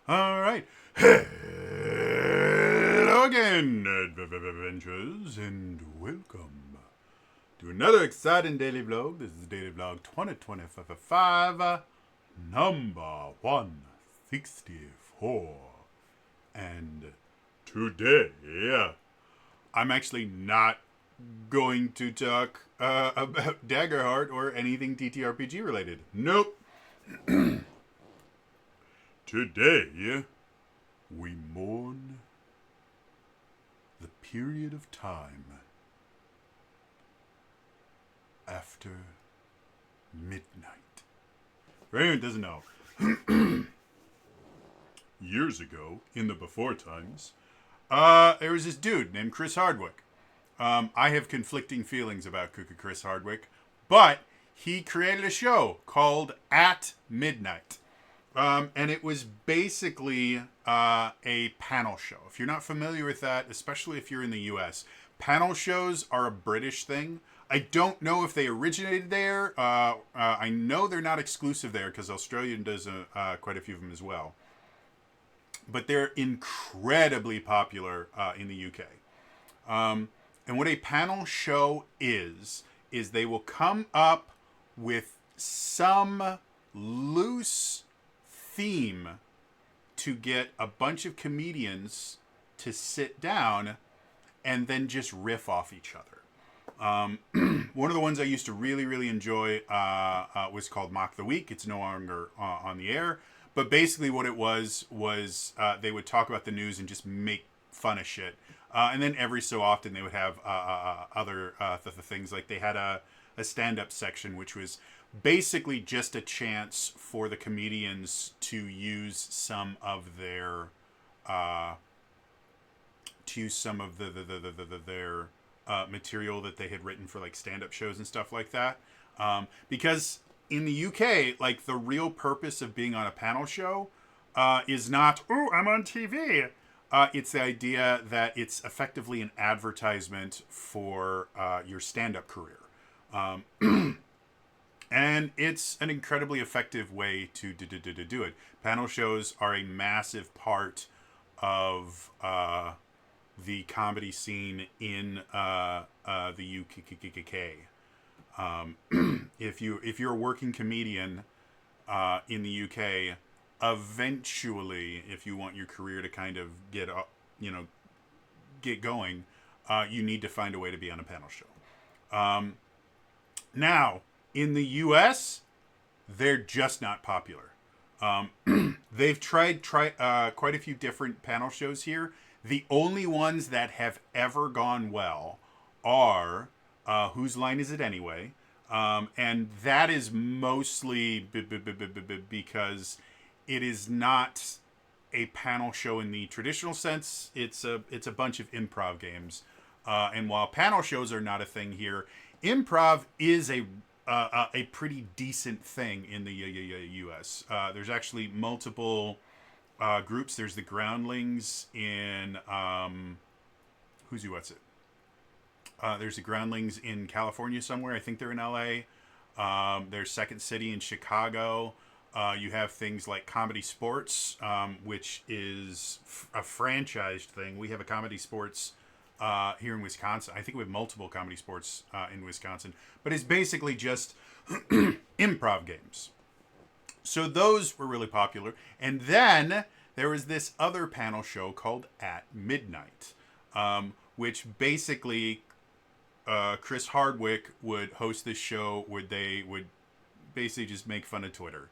All right. Hello again, adventurers, and welcome to another exciting daily vlog. This is Daily Vlog 2025, number 164. And today, I'm actually not going to talk about Daggerheart or anything TTRPG related. Nope. Today, we mourn the period of time after midnight. For anyone who doesn't know, years ago, in the before times, there was this dude named Chris Hardwick. I have conflicting feelings about Chris Hardwick, but he created a show called At Midnight. And it was basically a panel show. If you're not familiar with that, especially if you're in the US, panel shows are a British thing. I don't know if they originated there. I know they're not exclusive there because Australia does quite a few of them as well. But they're incredibly popular in the UK. And what a panel show is they will come up with some loose theme to get a bunch of comedians to sit down and then just riff off each other. One of the ones I used to really enjoy was called Mock the Week. It's no longer on the air, but basically what it was they would talk about the news and just make fun of shit. And then every so often they would have other things. Like they had a stand-up section, which was basically just a chance for the comedians to use some of their their material that they had written for like stand-up shows and stuff like that. Because in the UK, like the real purpose of being on a panel show is not, "Ooh, I'm on TV." It's the idea that it's effectively an advertisement for your stand-up career. And it's an incredibly effective way to do it. Panel shows are a massive part of the comedy scene in the UK. If you're a working comedian in the UK, eventually, if you want your career to kind of get going, you need to find a way to be on a panel show. Now, in the US, they're just not popular. They've tried quite a few different panel shows here. The only ones that have ever gone well are Whose Line Is It Anyway? And that is mostly because it is not a panel show in the traditional sense. It's a bunch of improv games. And while panel shows are not a thing here, improv is a pretty decent thing in the U.S. There's actually multiple groups. There's the Groundlings in who's you what's it? There's the Groundlings in California somewhere. I think they're in L.A. There's Second City in Chicago. You have things like Comedy Sports, which is a franchised thing. We have a Comedy Sports here in Wisconsin. I think we have multiple Comedy Sports in Wisconsin, but it's basically just improv games. So those were really popular. And then there was this other panel show called At Midnight, which basically Chris Hardwick would host this show where they would basically just make fun of Twitter.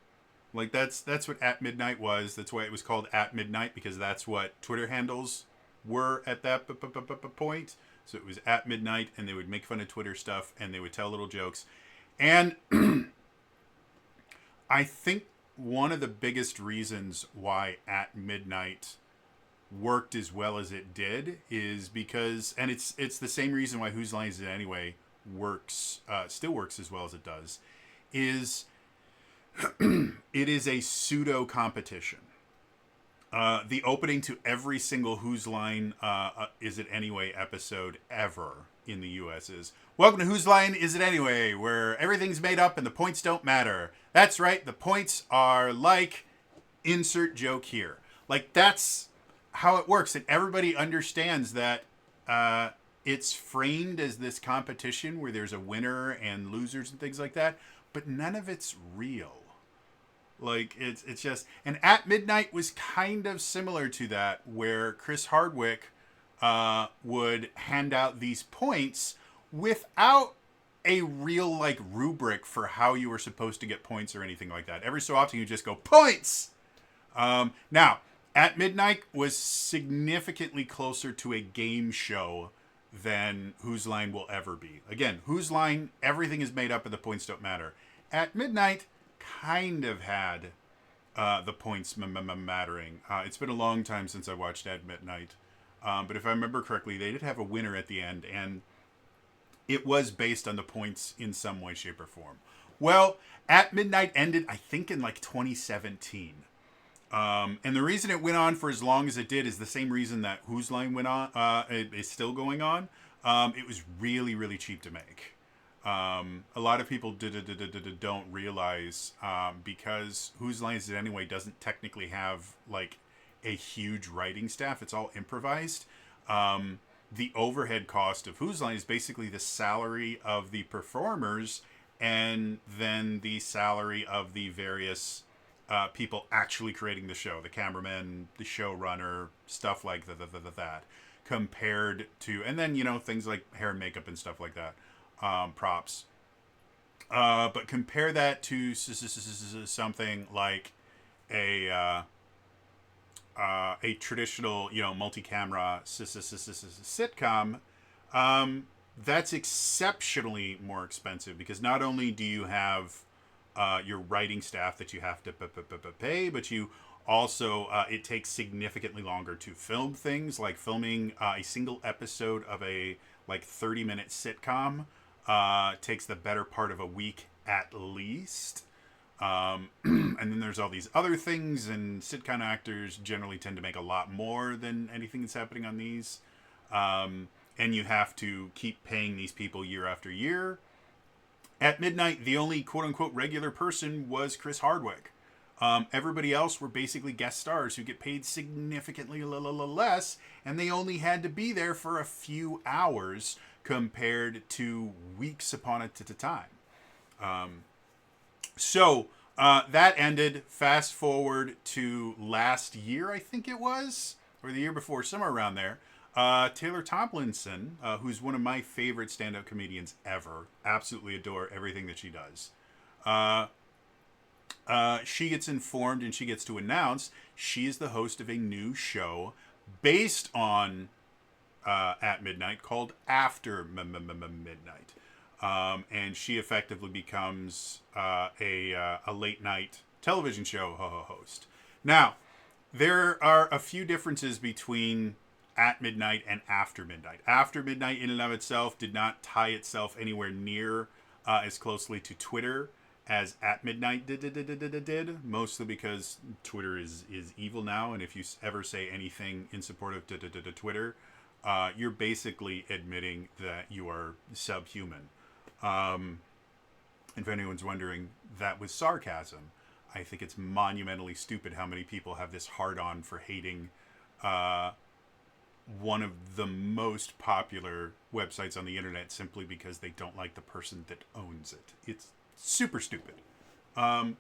Like that's what At Midnight was. That's why it was called At Midnight, because that's what Twitter handles were at that point. So it was At Midnight, and they would make fun of Twitter stuff, and they would tell little jokes. And I think one of the biggest reasons why At Midnight worked as well as it did is because, and it's the same reason why Whose Line Is It Anyway still works as well as it does, is it is a pseudo competition. The opening to every single Whose Line Is It Anyway episode ever in the U.S. is, "Welcome to Whose Line Is It Anyway, where everything's made up and the points don't matter. That's right, the points are like insert joke here." Like, that's how it works. And everybody understands that it's framed as this competition where there's a winner and losers and things like that, but none of it's real. Like, it's just, and At Midnight was kind of similar to that, where Chris Hardwick would hand out these points without a real like rubric for how you were supposed to get points or anything like that. Every so often you just go points. Now, At Midnight was significantly closer to a game show than Whose Line will ever be. Again, Whose Line, everything is made up and the points don't matter. At Midnight kind of had the points mattering. It's been a long time since I watched At Midnight. But if I remember correctly, they did have a winner at the end, and it was based on the points in some way, shape, or form. Well, At Midnight ended, I think, in like 2017. And the reason it went on for as long as it did is the same reason that Whose Line went on. It is still going on. It was really, really cheap to make. A lot of people don't realize because Whose Line Is It Anyway doesn't technically have like a huge writing staff. It's all improvised. The overhead cost of Whose Line is basically the salary of the performers and then the salary of the various people actually creating the show, the cameraman, the showrunner, stuff like that, compared to, and then, things like hair and makeup and stuff like that, props. But compare that to something like a traditional, multi-camera sitcom, that's exceptionally more expensive because not only do you have your writing staff that you have to pay, but you also, it takes significantly longer to film things, like filming a single episode of a 30-minute sitcom takes the better part of a week at least. And then there's all these other things, and sitcom actors generally tend to make a lot more than anything that's happening on these. And you have to keep paying these people year after year. At Midnight, the only quote-unquote regular person was Chris Hardwick. Everybody else were basically guest stars who get paid significantly less, and they only had to be there for a few hours compared to weeks upon a time. So that ended. Fast forward to last year, I think it was, or the year before, somewhere around there. Taylor Tomlinson, who's one of my favorite stand-up comedians ever. Absolutely adore everything that she does. She gets informed and she gets to announce she is the host of a new show based on At Midnight called After Midnight. And she effectively becomes a late night television show host. Now, there are a few differences between At Midnight and After Midnight. After Midnight in and of itself did not tie itself anywhere near as closely to Twitter as At Midnight did, mostly because Twitter is evil now, and if you ever say anything in support of Twitter, you're basically admitting that you are subhuman. If anyone's wondering, that was sarcasm. I think it's monumentally stupid how many people have this hard-on for hating one of the most popular websites on the internet simply because they don't like the person that owns it. It's super stupid. But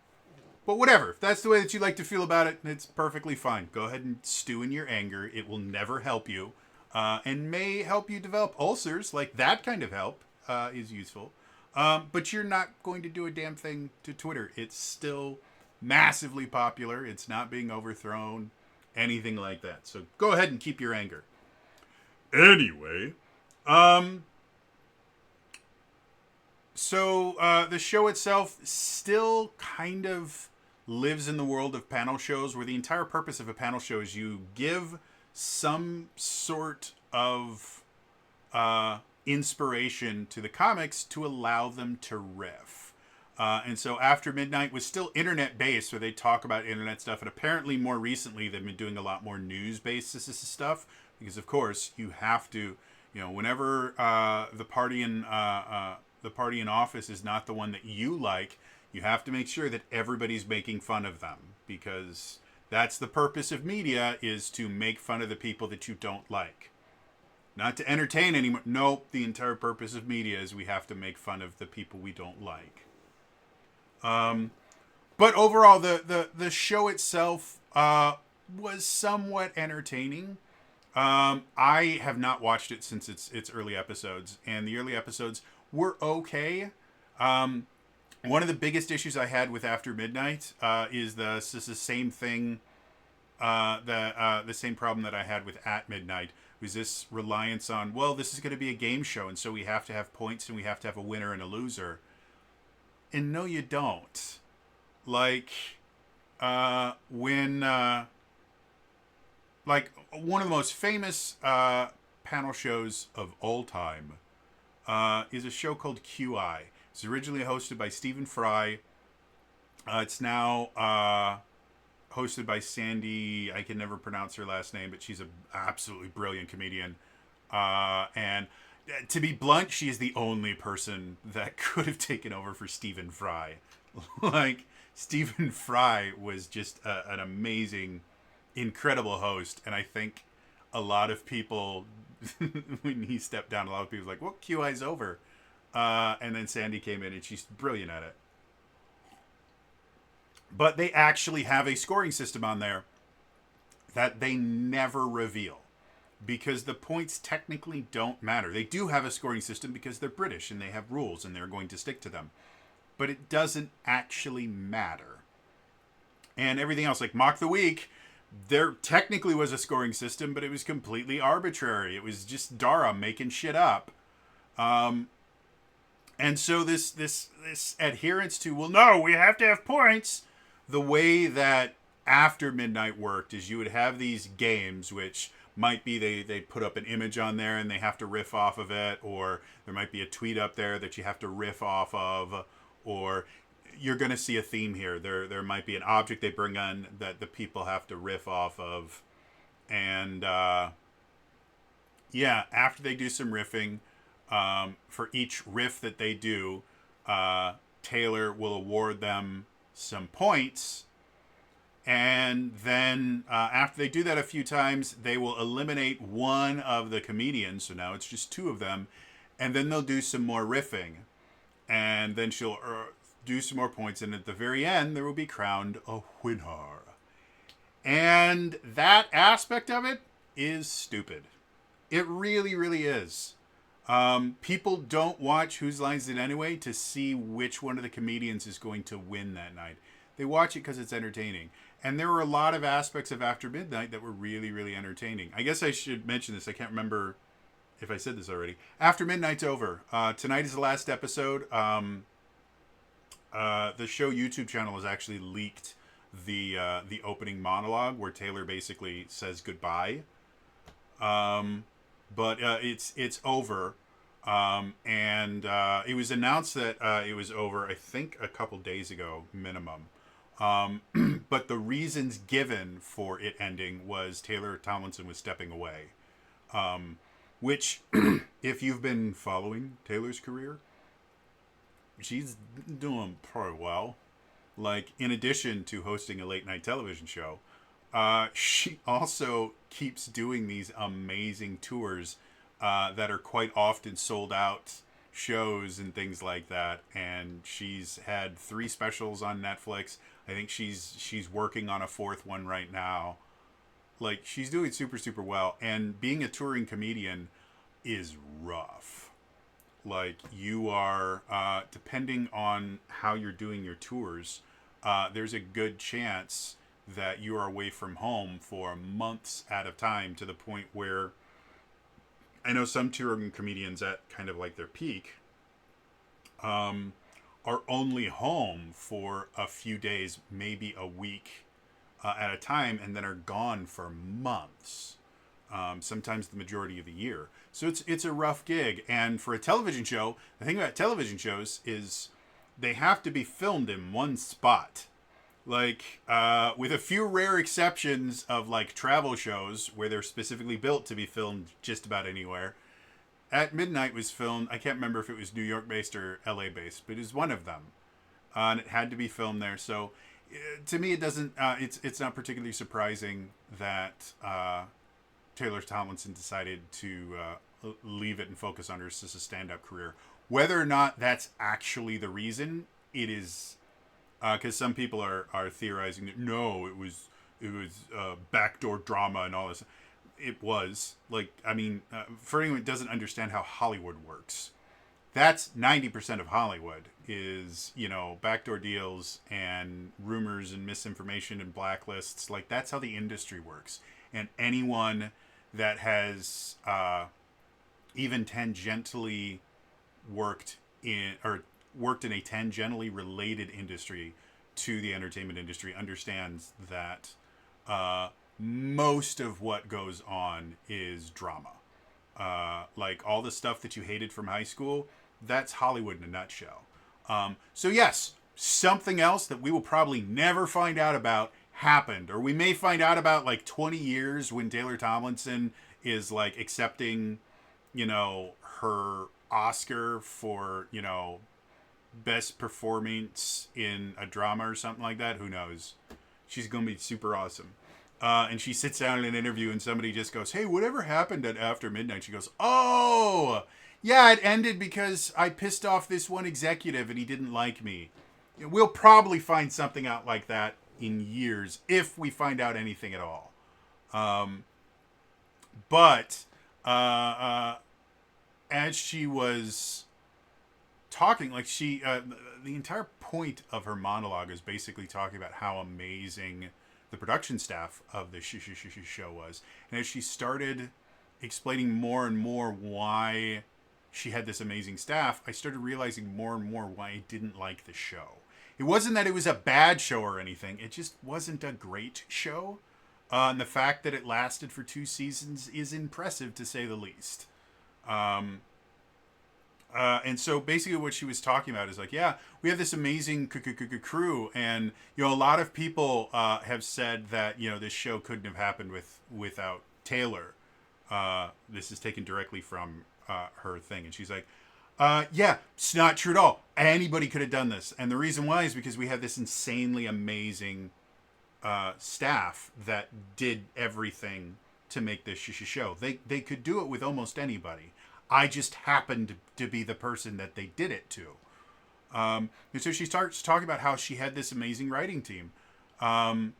whatever. If that's the way that you like to feel about it, it's perfectly fine. Go ahead and stew in your anger. It will never help you. And may help you develop ulcers. Like, that kind of help is useful. But you're not going to do a damn thing to Twitter. It's still massively popular. It's not being overthrown. Anything like that. So go ahead and keep your anger. Anyway, so the show itself still kind of lives in the world of panel shows, where the entire purpose of a panel show is you give some sort of inspiration to the comics to allow them to riff. And so After Midnight was still internet-based, where they talk about internet stuff, and apparently more recently they've been doing a lot more news-based stuff, because of course you have to, whenever the party in office is not the one that you like, you have to make sure that everybody's making fun of them, because That's the purpose of media, is to make fun of the people that you don't like. Not to entertain anymore. Nope, the entire purpose of media is we have to make fun of the people we don't like. But overall, the show itself was somewhat entertaining. I have not watched it since its early episodes, and the early episodes were okay. One of the biggest issues I had with After Midnight is the same thing, the same problem that I had with At Midnight, was this reliance on, well, this is going to be a game show, and so we have to have points, and we have to have a winner and a loser. And no, you don't. Like, when, like, one of the most famous panel shows of all time is a show called QI. It's originally hosted by Stephen Fry. It's now hosted by Sandy. I can never pronounce her last name, but she's an absolutely brilliant comedian. And to be blunt, she is the only person that could have taken over for Stephen Fry. Like, Stephen Fry was just an amazing, incredible host. And I think a lot of people, when he stepped down, a lot of people were like, well, QI's over. And then Sandy came in, and she's brilliant at it. But they actually have a scoring system on there that they never reveal, because the points technically don't matter. They do have a scoring system because they're British and they have rules and they're going to stick to them. But it doesn't actually matter. And everything else, like Mock the Week, there technically was a scoring system, but it was completely arbitrary. It was just Dara making shit up. And so this adherence to, well, no, we have to have points. The way that After Midnight worked is you would have these games, which might be they put up an image on there and they have to riff off of it, or there might be a tweet up there that you have to riff off of, or you're going to see a theme here. There might be an object they bring on that the people have to riff off of. And yeah, after they do some riffing, for each riff that they do, Taylor will award them some points. And then after they do that a few times, they will eliminate one of the comedians. So now it's just two of them. And then they'll do some more riffing. And then she'll do some more points. And at the very end, there will be crowned a winner. And that aspect of it is stupid. It really, really is. People don't watch Whose Lines Is It Anyway to see which one of the comedians is going to win that night. They watch it because it's entertaining. And there were a lot of aspects of After Midnight that were really, really entertaining. I guess I should mention this. I can't remember if I said this already. After Midnight's over. Tonight is the last episode. The show YouTube channel has actually leaked the opening monologue where Taylor basically says goodbye. But it's over. And it was announced that it was over, I think, a couple days ago, minimum. But the reasons given for it ending was Taylor Tomlinson was stepping away. Which, if you've been following Taylor's career, she's doing pretty well. Like, in addition to hosting a late night television show, she also keeps doing these amazing tours that are quite often sold out shows and things like that. And she's had 3 specials on Netflix. I think she's working on a 4th one right now. Like, she's doing super, super well. And being a touring comedian is rough. Like, you are, depending on how you're doing your tours, there's a good chance that you are away from home for months at a time, to the point where I know some touring comedians at kind of like their peak are only home for a few days, maybe a week at a time, and then are gone for months. Sometimes the majority of the year. So it's a rough gig. And for a television show, the thing about television shows is they have to be filmed in one spot. Like, with a few rare exceptions of, like, travel shows where they're specifically built to be filmed just about anywhere. At Midnight was filmed, I can't remember if it was New York based or LA based, but it was one of them. And it had to be filmed there. So to me, it doesn't. It's not particularly surprising that Taylor Tomlinson decided to leave it and focus on her as a stand-up career. Whether or not that's actually the reason, it is because some people are theorizing that no, it was backdoor drama and all this. It was like, I mean, for anyone who doesn't understand how Hollywood works, that's 90% of Hollywood is, backdoor deals and rumors and misinformation and blacklists. Like, that's how the industry works. And anyone that has even tangentially worked in a tangentially related industry to the entertainment industry understands that most of what goes on is drama. Like all the stuff that you hated from high school, that's Hollywood in a nutshell. So yes, something else that we will probably never find out about happened, or we may find out about like 20 years when Taylor Tomlinson is like accepting, her Oscar for, best performance in a drama or something like that. Who knows? She's going to be super awesome. And she sits down in an interview and somebody just goes, hey, whatever happened at After Midnight? She goes, oh, yeah, it ended because I pissed off this one executive and he didn't like me. We'll probably find something out like that in years if we find out anything at all. But as she was talking, like the entire point of her monologue is basically talking about how amazing the production staff of the show was. And as she started explaining more and more why she had this amazing staff, I started realizing more and more why I didn't like the show. It wasn't that it was a bad show or anything. It just wasn't a great show. And the fact that it lasted for 2 seasons is impressive, to say the least. And so basically what she was talking about is like, yeah, we have this amazing crew. And, a lot of people have said that, this show couldn't have happened without Taylor. This is taken directly from her thing. And she's like, yeah, it's not true at all. Anybody could have done this. And the reason why is because we have this insanely amazing staff that did everything to make this show. They could do it with almost anybody. I just happened to be the person that they did it to. And so she starts talking about how she had this amazing writing team. And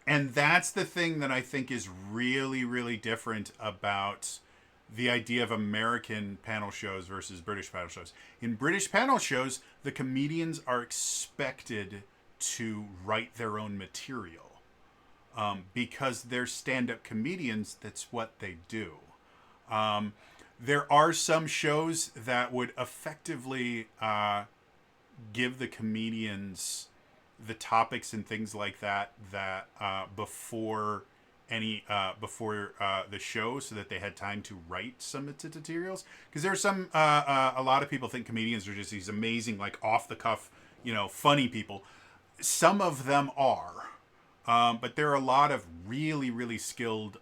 that's the thing that I think is really, really different about the idea of American panel shows versus British panel shows. In British panel shows, the comedians are expected to write their own material. Because they're stand-up comedians, that's what they do. There are some shows that would effectively give the comedians the topics and things like that before the show, so that they had time to write some materials. Because there are some a lot of people think comedians are just these amazing, like off the cuff, funny people. Some of them are. But there are a lot of really, really skilled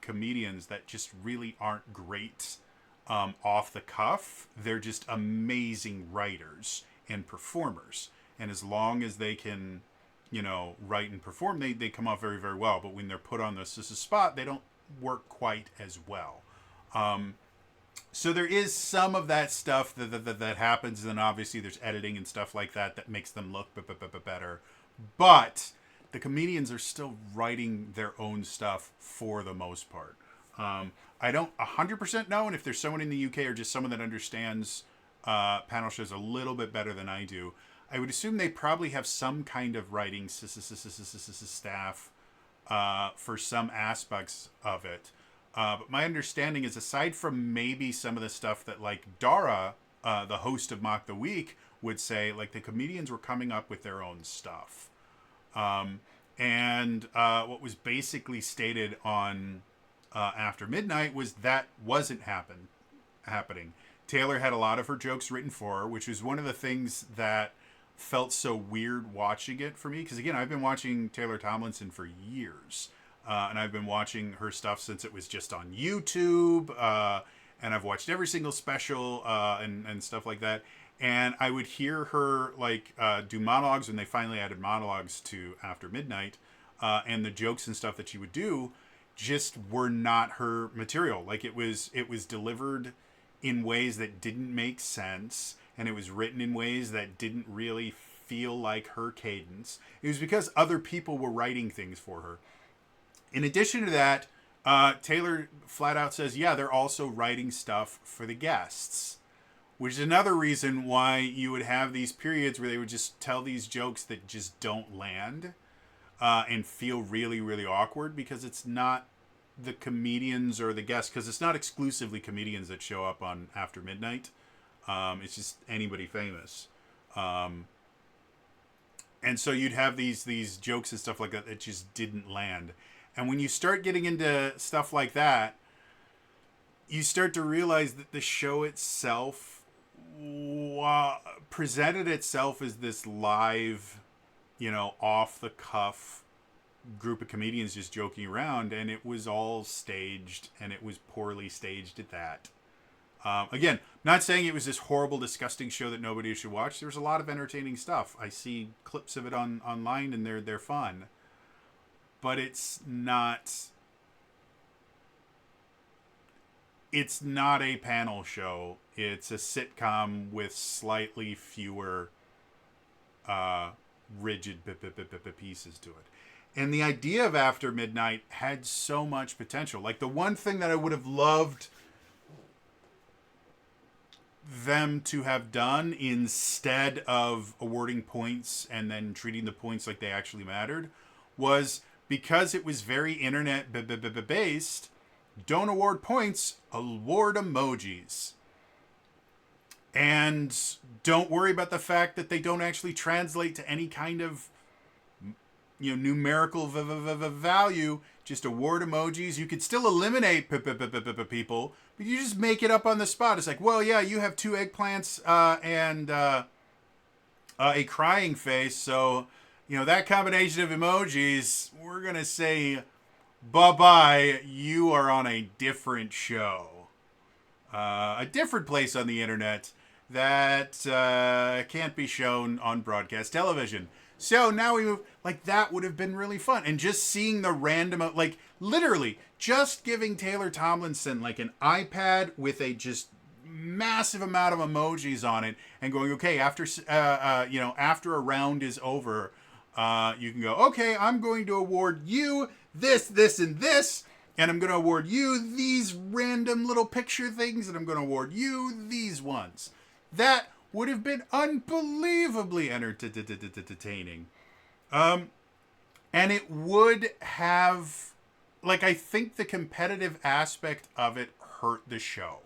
comedians that just really aren't great off the cuff. They're just amazing writers and performers. And as long as they can, write and perform, they come off very, very well. But when they're put on the spot, they don't work quite as well. So there is some of that stuff that happens. And then obviously there's editing and stuff like that makes them look better. But the comedians are still writing their own stuff for the most part. I don't 100% know, and if there's someone in the UK or just someone that understands panel shows a little bit better than I do, I would assume they probably have some kind of writing staff for some aspects of it. But my understanding is, aside from maybe some of the stuff that like Dara, the host of Mock the Week, would say, like the comedians were coming up with their own stuff. And what was basically stated on After Midnight was that wasn't happening. Taylor had a lot of her jokes written for her, which was one of the things that felt so weird watching it for me. Because again, I've been watching Taylor Tomlinson for years. And I've been watching her stuff since it was just on YouTube. And I've watched every single special and stuff like that. And I would hear her like do monologues when they finally added monologues to After Midnight, and the jokes and stuff that she would do just were not her material. Like it was delivered in ways that didn't make sense, and it was written in ways that didn't really feel like her cadence. It was because other people were writing things for her. In addition to that, Taylor flat out says, yeah, they're also writing stuff for the guests, which is another reason why you would have these periods where they would just tell these jokes that just don't land, and feel really, really awkward because it's not the comedians or the guests, because it's not exclusively comedians that show up on After Midnight. It's just anybody famous. And so you'd have these jokes and stuff like that that just didn't land. And when you start getting into stuff like that, you start to realize that the show itself presented itself as this live, off the cuff group of comedians just joking around, and it was all staged, and it was poorly staged at that. Again, not saying it was this horrible, disgusting show that nobody should watch. There's a lot of entertaining stuff. I see clips of it online, and they're fun. But it's not a panel show. It's a sitcom with slightly fewer rigid pieces to it. And the idea of After Midnight had so much potential. Like, the one thing that I would have loved them to have done, instead of awarding points and then treating the points like they actually mattered, was, because it was very internet based, don't award points, award emojis. And don't worry about the fact that they don't actually translate to any kind of numerical value. Just award emojis. You could still eliminate people, but you just make it up on the spot. It's like, well, yeah, you have 2 eggplants and a crying face, so that combination of emojis, we're gonna say bye-bye. You are on a different show, a different place on the internet that can't be shown on broadcast television. So now we move, like, that would have been really fun. And just seeing the random, like, literally just giving Taylor Tomlinson like an iPad with a just massive amount of emojis on it, and going, okay, after a round is over, you can go, okay, I'm going to award you this, this, and this, and I'm going to award you these random little picture things, and I'm going to award you these ones. That would have been unbelievably entertaining. And it would have, like, I think the competitive aspect of it hurt the show,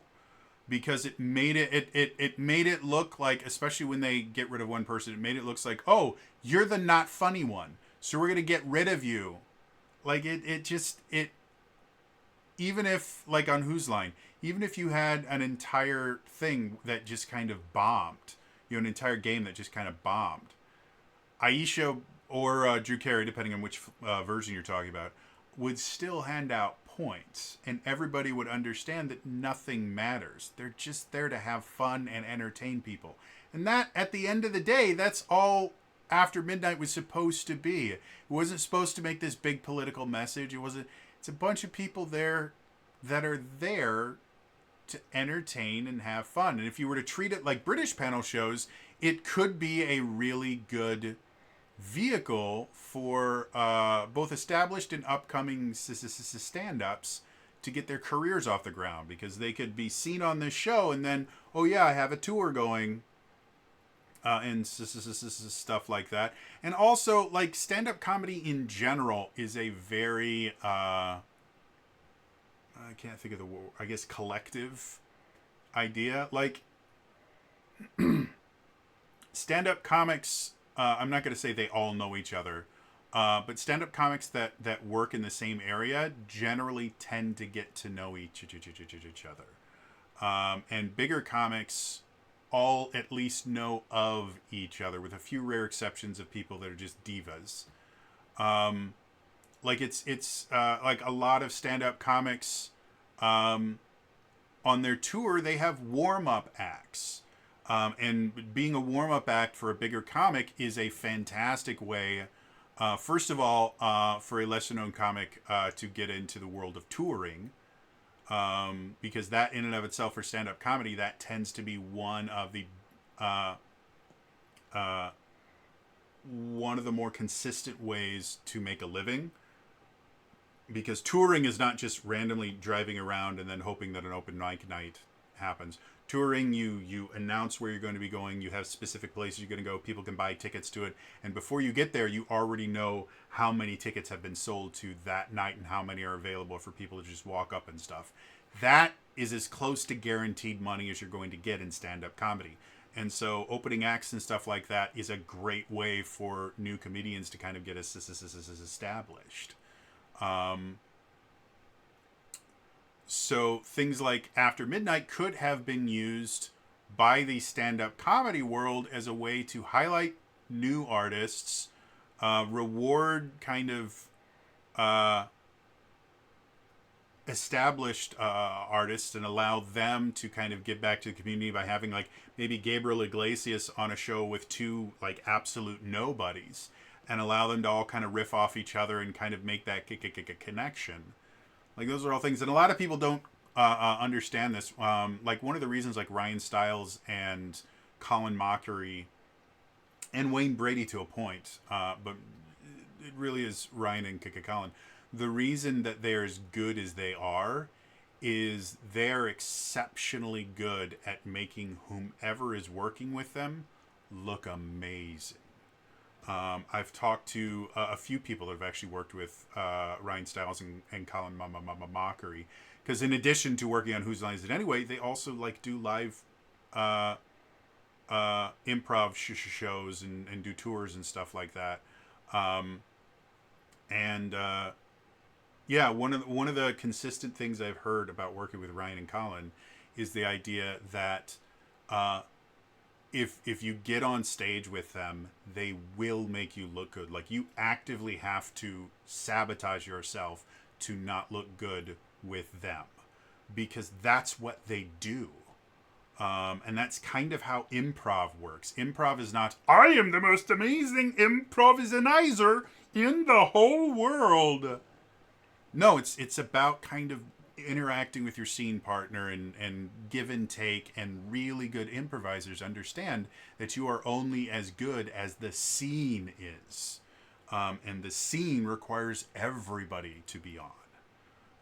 because it made it made it look like, especially when they get rid of one person, it made it look like, oh, you're the not funny one, so we're gonna get rid of you. Like, it even if, like, on Whose Line, even if you had an entire thing that just kind of bombed, an entire game that just kind of bombed, Aisha or Drew Carey, depending on which version you're talking about, would still hand out points, and everybody would understand that nothing matters. They're just there to have fun and entertain people. And that, at the end of the day, that's all After Midnight was supposed to be. It wasn't supposed to make this big political message. It's a bunch of people there that are there to entertain and have fun. And if you were to treat it like British panel shows, it could be a really good vehicle for both established and upcoming stand-ups to get their careers off the ground, because they could be seen on this show and then, oh yeah, I have a tour going, and stuff like that. And also, like, stand-up comedy in general is a very I can't think of the word, I guess, collective idea. Like, stand-up comics, I'm not going to say they all know each other, but stand-up comics that work in the same area generally tend to get to know each other. And bigger comics all at least know of each other, with a few rare exceptions of people that are just divas. Like, it's like a lot of stand-up comics, on their tour, they have warm-up acts. And being a warm-up act for a bigger comic is a fantastic way, first of all, for a lesser-known comic to get into the world of touring, because that in and of itself for stand-up comedy, that tends to be uh, uh, one of the more consistent ways to make a living. Because touring is not just randomly driving around and then hoping that an open mic night happens. Touring, you announce where you're going to be going. You have specific places you're going to go. People can buy tickets to it. And before you get there, you already know how many tickets have been sold to that night and how many are available for people to just walk up and stuff. That is as close to guaranteed money as you're going to get in stand-up comedy. And so opening acts and stuff like that is a great way for new comedians to kind of get established. So things like After Midnight could have been used by the stand-up comedy world as a way to highlight new artists, reward kind of established artists, and allow them to kind of give back to the community by having like maybe Gabriel Iglesias on a show with two like absolute nobodies, and allow them to all kind of riff off each other and kind of make that connection. Like those are all things, and a lot of people don't understand this. Like one of the reasons, like Ryan Stiles and Colin Mockery and Wayne Brady to a point, but it really is Ryan and Colin. The reason that they're as good as they are is they're exceptionally good at making whomever is working with them look amazing. I've talked to a few people that have actually worked with Ryan Stiles and Colin Mockery, because in addition to working on Whose Line Is It Anyway, they also like do live improv shows and do tours and stuff like that. Yeah, one of the consistent things I've heard about working with Ryan and Colin is the idea that if you get on stage with them, they will make you look good. Like you actively have to sabotage yourself to not look good with them, because that's what they do. And that's kind of how improv works. Improv is not, I am the most amazing improvisanizer in the whole world. No, it's about kind of interacting with your scene partner and give and take, and really good improvisers understand that you are only as good as the scene is. And the scene requires everybody to be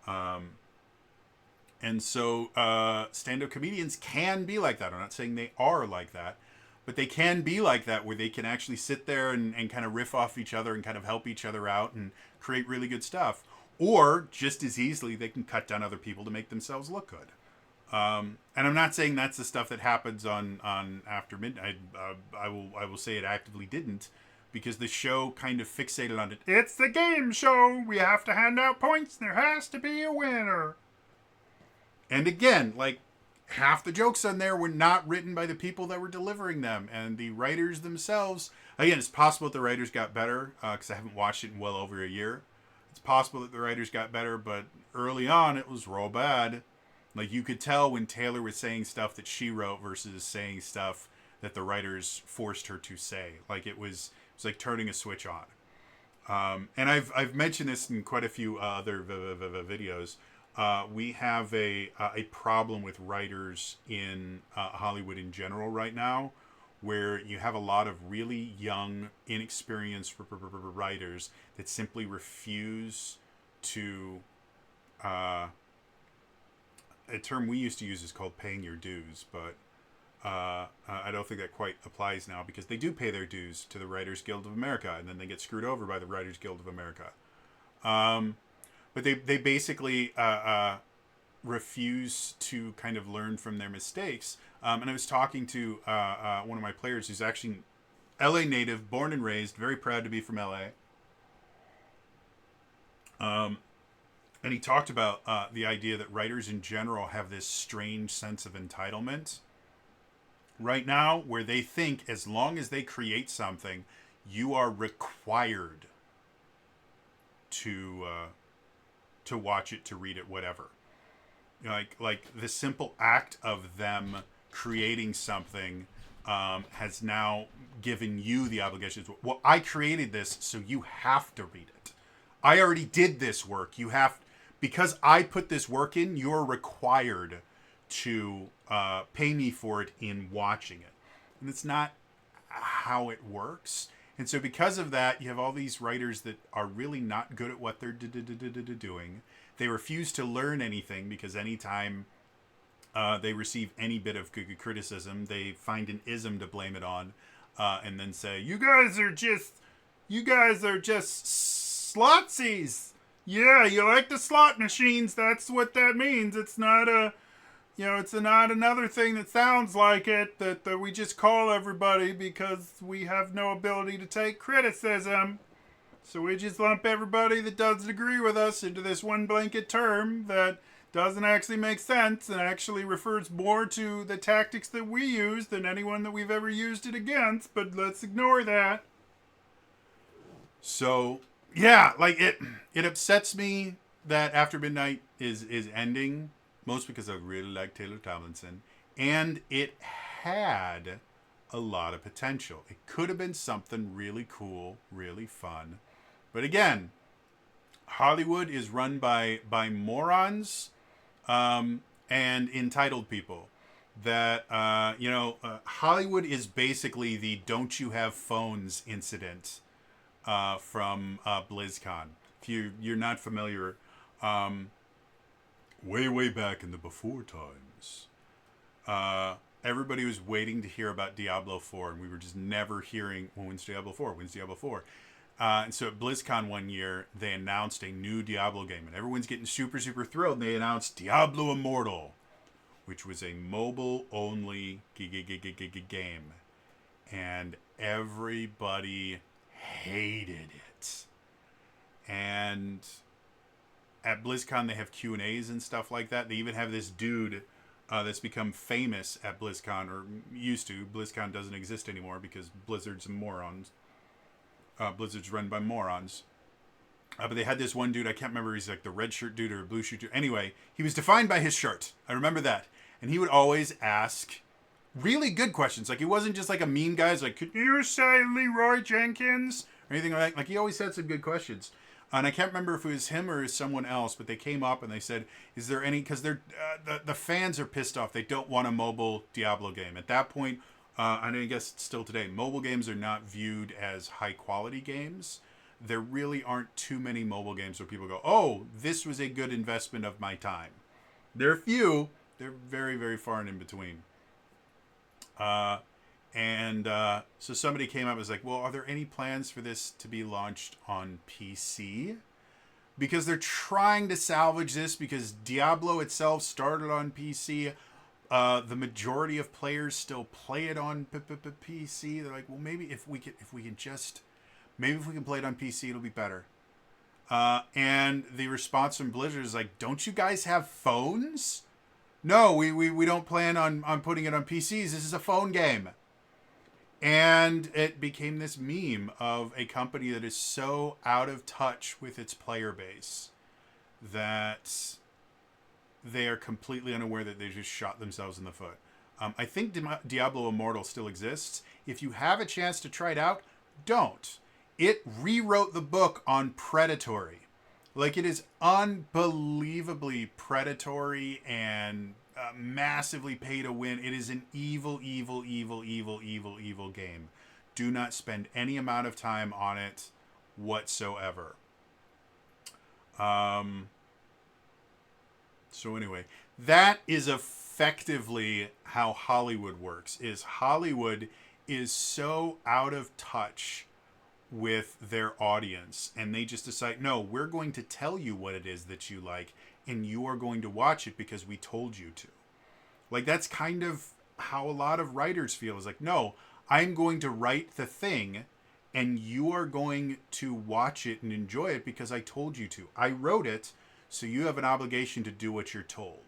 on. And so stand-up comedians can be like that. I'm not saying they are like that, but they can be like that, where they can actually sit there and kind of riff off each other and kind of help each other out and create really good stuff. Or just as easily, they can cut down other people to make themselves look good. And I'm not saying that's the stuff that happens on After Midnight. I will say it actively didn't, because the show kind of fixated on it. It's the game show. We have to hand out points. There has to be a winner. And again, like half the jokes on there were not written by the people that were delivering them, and the writers themselves. Again, it's possible that the writers got better, because I haven't watched it in well over a year. It's possible that the writers got better, but early on it was real bad. Like you could tell when Taylor was saying stuff that she wrote versus saying stuff that the writers forced her to say. Like it was like turning a switch on. And I've mentioned this in quite a few other videos. We have a problem with writers in Hollywood in general right now, where you have a lot of really young, inexperienced writers that simply refuse to, a term we used to use is called paying your dues, but I don't think that quite applies now, because they do pay their dues to the Writers Guild of America, and then they get screwed over by the Writers Guild of America. But they basically refuse to kind of learn from their mistakes. And I was talking to one of my players who's actually LA native, born and raised, very proud to be from LA. And he talked about the idea that writers in general have this strange sense of entitlement right now, where they think as long as they create something, you are required to watch it, to read it, whatever. Like the simple act of them creating something has now given you the obligations. Well, I created this, so you have to read it. I already did this work. You have, because I put this work in, you're required to pay me for it in watching it. And it's not how it works. And so because of that, you have all these writers that are really not good at what they're doing. They refuse to learn anything because anytime they receive any bit of criticism, they find an ism to blame it on, and then say, you guys are just slotsies. Yeah, you like the slot machines. That's what that means. It's not it's not another thing that sounds like it that we just call everybody because we have no ability to take criticism. So we just lump everybody that doesn't agree with us into this one blanket term that doesn't actually make sense and actually refers more to the tactics that we use than anyone that we've ever used it against, but let's ignore that. So, yeah, like it upsets me that After Midnight is ending, mostly because I really like Taylor Tomlinson, and it had a lot of potential. It could have been something really cool, really fun. But again, Hollywood is run by morons and entitled people. That Hollywood is basically the "don't you have phones" incident from BlizzCon. If you're not familiar, way back in the before times, everybody was waiting to hear about Diablo 4, and we were just never hearing, well, when's Diablo 4? When's Diablo 4? And so at BlizzCon one year, they announced a new Diablo game, and everyone's getting super, super thrilled. And they announced Diablo Immortal, which was a mobile-only game. And everybody hated it. And at BlizzCon, they have Q&As and stuff like that. They even have this dude that's become famous at BlizzCon, or used to. BlizzCon doesn't exist anymore because Blizzard's morons. Blizzard's run by morons. But they had this one dude, I can't remember, he's like the red shirt dude or blue shirt dude. Anyway, he was defined by his shirt. I remember that. And he would always ask really good questions. Like, he wasn't just like a mean guy. He's like, could you say Leroy Jenkins? Or anything like that. Like, he always had some good questions. And I can't remember if it was him or someone else, but they came up and they said, is there any, because they're the fans are pissed off. They don't want a mobile Diablo game. At that point, and I guess still today, mobile games are not viewed as high quality games. There really aren't too many mobile games where people go, oh, this was a good investment of my time. There are few. They're very, very far and in between. So somebody came up and was like, well, are there any plans for this to be launched on PC? Because they're trying to salvage this because Diablo itself started on PC. The majority of players still play it on PC. They're like, well, maybe if we can play it on PC, it'll be better. And the response from Blizzard is like, don't you guys have phones? No, we don't plan on putting it on PCs. This is a phone game. And it became this meme of a company that is so out of touch with its player base that they are completely unaware that they just shot themselves in the foot. I think Diablo Immortal still exists. If you have a chance to try it out, don't. It rewrote the book on predatory. Like, it is unbelievably predatory and massively pay to win. It is an evil game. Do not spend any amount of time on it whatsoever. So anyway, that is effectively how Hollywood works. Hollywood is so out of touch with their audience, and they just decide, no, we're going to tell you what it is that you like, and you are going to watch it because we told you to. Like, that's kind of how a lot of writers feel. Is like, no, I'm going to write the thing, and you are going to watch it and enjoy it because I told you to. I wrote it, so you have an obligation to do what you're told.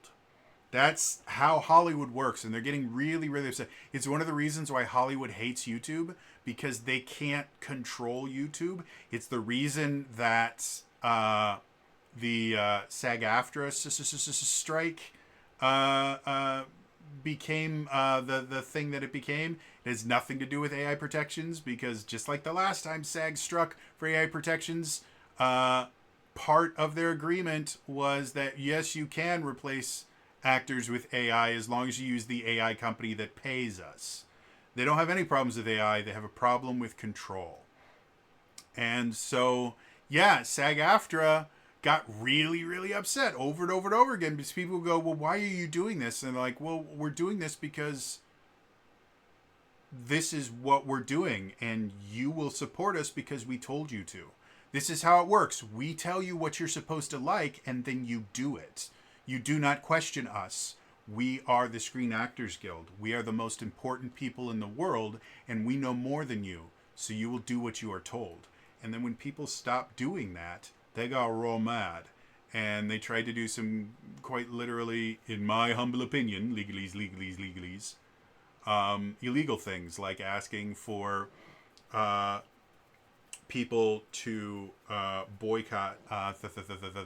That's how Hollywood works, and they're getting really, really upset. It's one of the reasons why Hollywood hates YouTube, because they can't control YouTube. It's the reason that the SAG-AFTRA strike became the thing that it became. It has nothing to do with AI protections, because just like the last time SAG struck for AI protections, part of their agreement was that yes, you can replace actors with AI as long as you use the AI company that pays us. They don't have any problems with AI. They have a problem with control. And so, yeah, SAG-AFTRA got really, really upset over and over and over again, because people go, well, why are you doing this? And they're like, well, we're doing this because this is what we're doing, and you will support us because we told you to. This is how it works. We tell you what you're supposed to like, and then you do it. You do not question us. We are the Screen Actors Guild. We are the most important people in the world, and we know more than you. So you will do what you are told. And then when people stop doing that, they got real mad. And they tried to do some, quite literally, in my humble opinion, legalese, illegal things, like asking for people to boycott the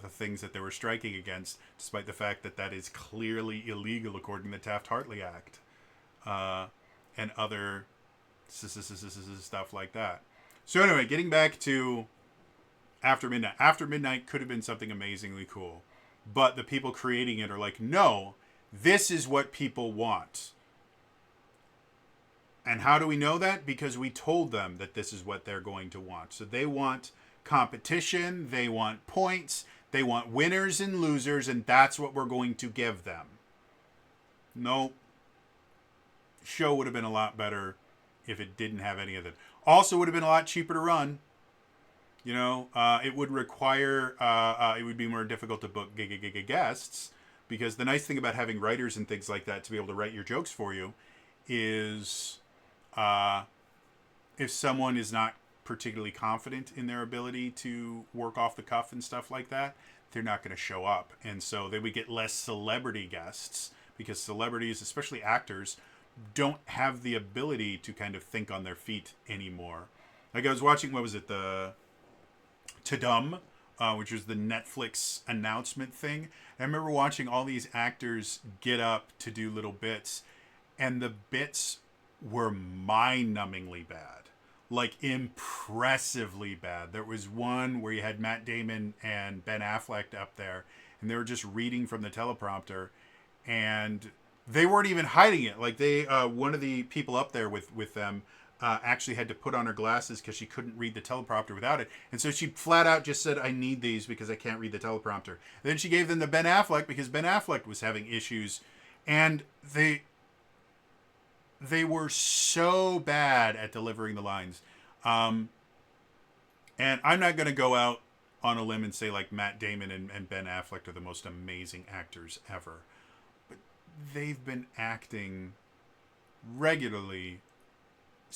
things that they were striking against, despite the fact that that is clearly illegal according to the Taft-Hartley Act, and other stuff like that. So anyway, getting back to After Midnight. After Midnight could have been something amazingly cool, but the people creating it are like, no, this is what people want. And how do we know that? Because we told them that this is what they're going to want. So they want competition, they want points, they want winners and losers, and that's what we're going to give them. No, show would have been a lot better if it didn't have any of it. Also would have been a lot cheaper to run. You know, it would require, it would be more difficult to book guests, because the nice thing about having writers and things like that to be able to write your jokes for you is, if someone is not particularly confident in their ability to work off the cuff and stuff like that, they're not going to show up. And so they would get less celebrity guests, because celebrities, especially actors, don't have the ability to kind of think on their feet anymore. Like I was watching, what was it, the Tudum, which was the Netflix announcement thing. I remember watching all these actors get up to do little bits, and the bits were mind-numbingly bad. Like, impressively bad. There was one where you had Matt Damon and Ben Affleck up there, and they were just reading from the teleprompter, and they weren't even hiding it. Like, they, one of the people up there with them actually had to put on her glasses because she couldn't read the teleprompter without it. And so she flat out just said, I need these because I can't read the teleprompter. And then she gave them to Ben Affleck because Ben Affleck was having issues. And they were so bad at delivering the lines. And I'm not going to go out on a limb and say like Matt Damon and Ben Affleck are the most amazing actors ever. But they've been acting regularly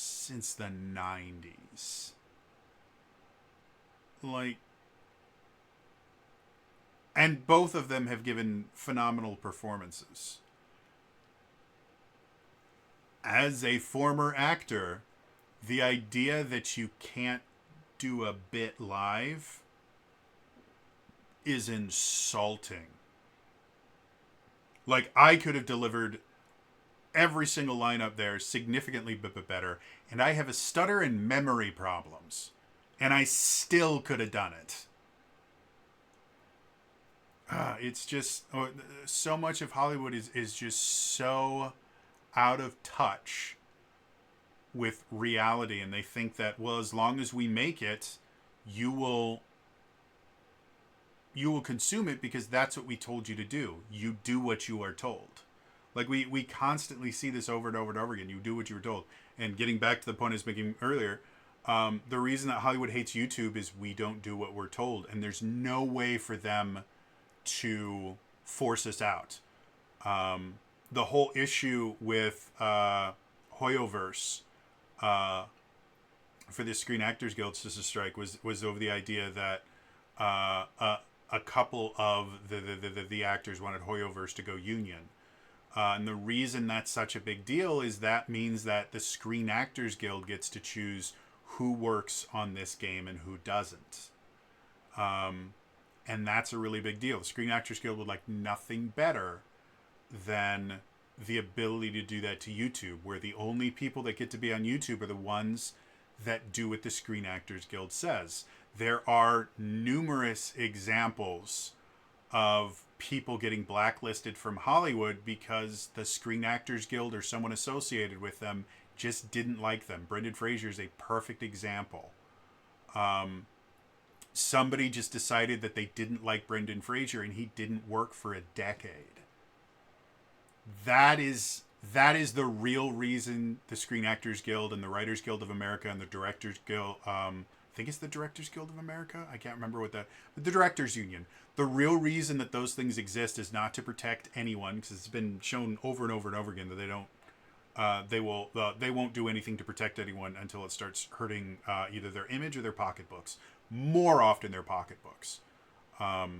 since the 90s. Like, and both of them have given phenomenal performances. As a former actor, the idea that you can't do a bit live is insulting. Like, I could have delivered every single line up there significantly better, and I have a stutter and memory problems, and I still could have done it. It's just, so much of Hollywood is just so out of touch with reality, and they think that, well, as long as we make it, you will consume it because that's what we told you to do. You do what you are told. Like, we constantly see this over and over and over again. You do what you were told. And getting back to the point I was making earlier, the reason that Hollywood hates YouTube is we don't do what we're told. And there's no way for them to force us out. The whole issue with Hoyoverse for the Screen Actors Guild strike was over the idea that a couple of the actors wanted Hoyoverse to go union. And the reason that's such a big deal is that means that the Screen Actors Guild gets to choose who works on this game and who doesn't. And that's a really big deal. The Screen Actors Guild would like nothing better than the ability to do that to YouTube, where the only people that get to be on YouTube are the ones that do what the Screen Actors Guild says. There are numerous examples of people getting blacklisted from Hollywood because the Screen Actors Guild or someone associated with them just didn't like them. Brendan Fraser is a perfect example. Somebody just decided that they didn't like Brendan Fraser and he didn't work for a decade. That is the real reason the Screen Actors Guild and the Writers Guild of America and the Directors Guild, I think it's the Directors Guild of America. I can't remember what the Directors Union. The real reason that those things exist is not to protect anyone, because it's been shown over and over and over again that they don't. They won't do anything to protect anyone until it starts hurting either their image or their pocketbooks. More often, their pocketbooks. Yeah,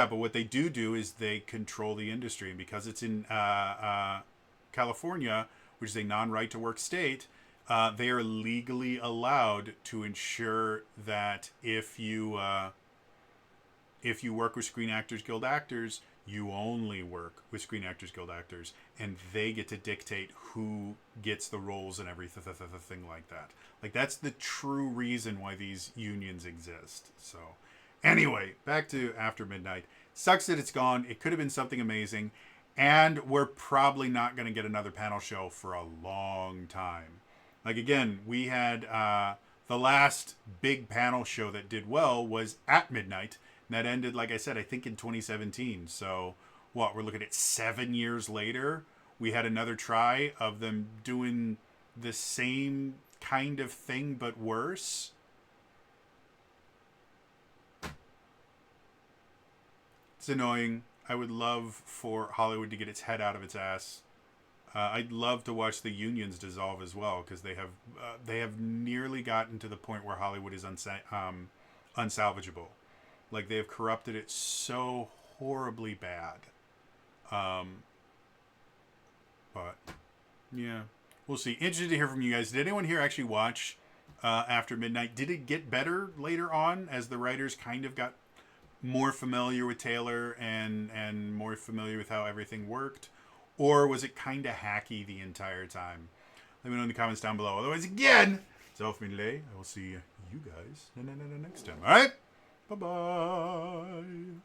but what they do is they control the industry, and because it's in California, which is a non-right-to-work state, they are legally allowed to ensure that if you work with Screen Actors Guild actors, you only work with Screen Actors Guild actors, and they get to dictate who gets the roles and everything like that. Like, that's the true reason why these unions exist. So, anyway, back to After Midnight. Sucks that it's gone. It could have been something amazing, and we're probably not going to get another panel show for a long time. Like, again, we had the last big panel show that did well was At Midnight. And that ended, like I said, I think in 2017. So, what, we're looking at 7 years later? We had another try of them doing the same kind of thing, but worse. It's annoying. I would love for Hollywood to get its head out of its ass. I'd love to watch the unions dissolve as well, because they have nearly gotten to the point where Hollywood is unsalvageable. Like, they have corrupted it so horribly bad. But, yeah. We'll see. Interested to hear from you guys. Did anyone here actually watch After Midnight? Did it get better later on as the writers kind of got more familiar with Taylor and more familiar with how everything worked? Or was it kind of hacky the entire time? Let me know in the comments down below. Otherwise, again, it's Elf Midley. I will see you guys next time. All right? Bye-bye.